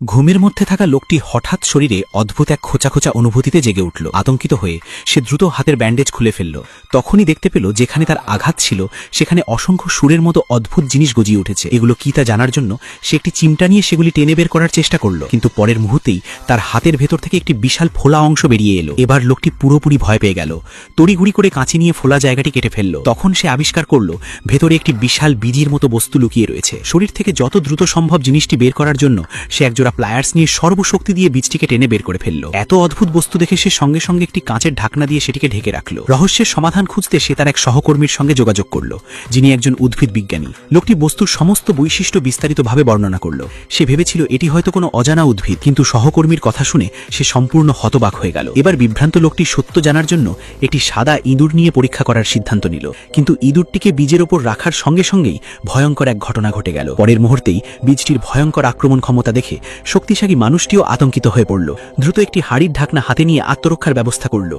ঘুমের মধ্যে থাকা লোকটি হঠাৎ শরীরে অদ্ভুত এক খোঁচা খোঁচা অনুভূতিতে জেগে উঠল। আতঙ্কিত হয়ে সে দ্রুত হাতের ব্যান্ডেজ খুলে ফেলল। তখনই দেখতে পেল যেখানে তার আঘাত ছিল সেখানে অসংখ্য সুরের মতো অদ্ভুত জিনিস গজিয়ে উঠেছে। এগুলো কি তা জানার জন্য সে একটি চিমটা নিয়ে সেগুলি টেনে বের করার চেষ্টা করল, কিন্তু পরের মুহূর্তেই তার হাতের ভেতর থেকে একটি বিশাল ফোলা অংশ বেরিয়ে এলো। এবার লোকটি পুরোপুরি ভয় পেয়ে গেল, তড়িঘড়ি করে কাঁচি নিয়ে ফোলা জায়গাটি কেটে ফেলল। তখন সে আবিষ্কার করল ভেতরে একটি বিশাল বীজির মতো বস্তু লুকিয়ে রয়েছে। শরীর থেকে যত দ্রুত সম্ভব জিনিসটি বের করার জন্য সে একজোড়া প্লায়ার্স নিয়ে সর্বশক্তি দিয়ে বীজটিকে টেনে বের করে ফেলল। এত অদ্ভুত বস্তু দেখে সে সঙ্গে সঙ্গে একটি কাঁচের ঢাকনা দিয়ে সেটিকে ঢেকে রাখল। রহস্যের সমাধান খুঁজতে সে তার এক সহকর্মীর সঙ্গে যোগাযোগ করল, যিনি একজন উদ্ভিদ বিজ্ঞানী। লোকটি বস্তুর সমস্ত বৈশিষ্ট্য বিস্তারিতভাবে বর্ণনা করল। সে ভেবেছিল এটি হয়তো কোনো অজানা উদ্ভিদ, কিন্তু সহকর্মীর কথা শুনে সে সম্পূর্ণ হতবাক হয়ে গেল। এবার বিভ্রান্ত লোকটি সত্য জানার জন্য একটি সাদা ইঁদুর নিয়ে পরীক্ষা করার সিদ্ধান্ত নিল, কিন্তু ইঁদুরটিকে বীজের ওপর রাখার সঙ্গে সঙ্গেই ভয়ঙ্কর এক ঘটনা ঘটে গেল। পরের মুহূর্তেই বীজটির ভয়ঙ্কর আক্রমণ ক্ষমতা দেখে শক্তিশালী মানুষটিও আতঙ্কিত হয়ে পড়ল। দ্রুত একটি হাড়ির ঢাকনা হাতে নিয়ে আত্মরক্ষার ব্যবস্থা করল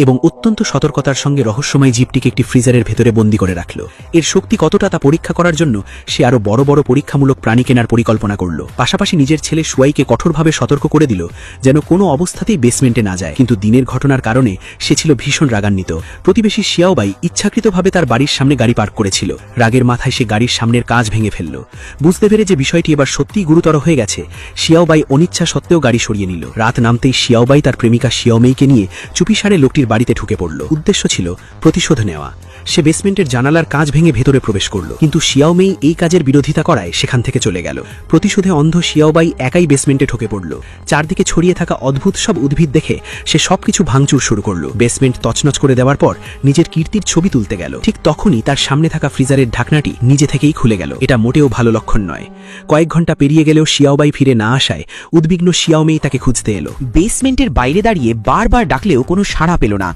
এবং অত্যন্ত সতর্কতার সঙ্গে রহস্যময় জীবটিকে একটি ফ্রিজারের ভেতরে বন্দী করে রাখল। এর শক্তি কতটা তা পরীক্ষা করার জন্য সে আরো বড় বড় পরীক্ষামূলক প্রাণী কেনার পরিকল্পনা করল। পাশাপাশি নিজের ছেলে সুয়াইকে কঠোরভাবে সতর্ক করে দিল যেন কোনো অবস্থাতেই বেসমেন্টে না যায়। কিন্তু দিনের ঘটনার কারণে সে ছিল ভীষণ রাগান্বিত। প্রতিবেশী শিয়াওবাই ইচ্ছাকৃতভাবে তার বাড়ির সামনে গাড়ি পার্ক করেছিল। রাগের মাথায় সে গাড়ির সামনের কাঁচ ভেঙে ফেলল। বুঝতে পেরে যে বিষয়টি এবার সত্যিই গুরুতর হয়ে গেছে, শিয়াওবাই অনিচ্ছা সত্ত্বেও গাড়ি সরিয়ে নিল। রাত নামতেই শিয়াওবাই তার প্রেমিকা শিয়াওমেইকে নিয়ে চুপিসারে লোকটির বাড়িতে ঢুকে পড়ল। উদ্দেশ্য ছিল প্রতিশোধ নেওয়া। সে বেসমেন্টের জানালার কাঁচ ভেঙে ভেতরে প্রবেশ করল, কিন্তু শিয়াওমেই এই কাজের বিরোধিতা করায় সেখান থেকে চলে গেল। প্রতিশোধে অন্ধ শিয়াওবাই একাই বেসমেন্টে ঢুকে পড়ল। চারদিকে ছড়িয়ে থাকা অদ্ভুত সব উদ্ভিদ দেখে সে সবকিছু ভাঙচুর শুরু করল। বেসমেন্ট তছনছ করে দেওয়ার পর নিজের কীর্তির ছবি তুলতে গেল। ঠিক তখনই তার সামনে থাকা ফ্রিজারের ঢাকনাটি নিজে থেকেই খুলে গেল। এটা মোটেও ভালো লক্ষণ নয়। কয়েক ঘন্টা পেরিয়ে গেলেও শিয়াওবাই ফিরে না আসায় উদ্বিগ্ন শিয়াওমেই তাকে খুঁজতে এলো। বেসমেন্টের বাইরে দাঁড়িয়ে বারবার ডাকলেও কোনো সাড়া পেল না।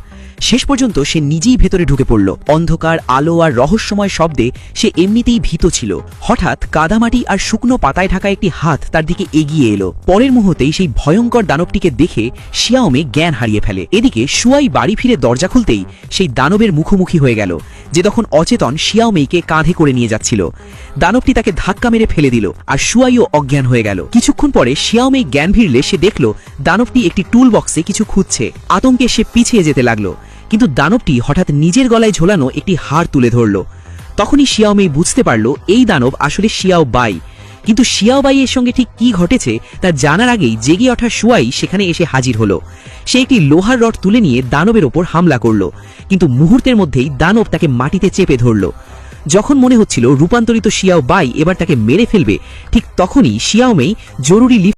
শেষ পর্যন্ত সে নিজেই ভেতরে ঢুকে পড়ল। অন্ধকার, আলো আর রহস্যময় শব্দে সে এমনিতেই ভীত ছিল। হঠাৎ কাদামাটি আর শুকনো পাতায় ঢাকা একটি হাত তার দিকে এগিয়ে এলো। পরের মুহূর্তেই সেই ভয়ঙ্কর দানবটিকে দেখে শিয়াওমে জ্ঞান হারিয়ে ফেলে। এদিকে সুয়াই বাড়ি ফিরে দরজা খুলতেই সেই দানবের মুখোমুখি হয়ে গেল, যে তখন অচেতন শিয়াওমেইকে কাঁধে করে নিয়ে যাচ্ছিল। দানবটি তাকে ধাক্কা মেরে ফেলে দিল আর সুয়াইও অজ্ঞান হয়ে গেল। কিছুক্ষণ পরে শিয়াওমেই জ্ঞান ফিরলে সে দেখল দানবটি একটি টুল বক্সে কিছু খুঁজছে। আতঙ্কে সে পিছিয়ে যেতে লাগলো, কিন্তু দানবটি হঠাৎ নিজের গলায় ঝোলানো একটি হাড় তুলে ধরল। তখনই শিয়াওমেই বুঝতে পারল এই দানব আসলে শিয়াওবাই। কিন্তু শিয়াওবাইয়ের সঙ্গে ঠিক কি ঘটেছে তা জানার আগেই জেগে ওঠা সুয়াই সেখানে এসে হাজির হলো। সে একটি লোহার রড তুলে নিয়ে দানবের ওপর হামলা করল, কিন্তু মুহূর্তের মধ্যেই দানব তাকে মাটিতে চেপে ধরল। যখন মনে হচ্ছিল রূপান্তরিত শিয়াওবাই এবার তাকে মেরে ফেলবে, ঠিক তখনই শিয়াওমেই জরুরি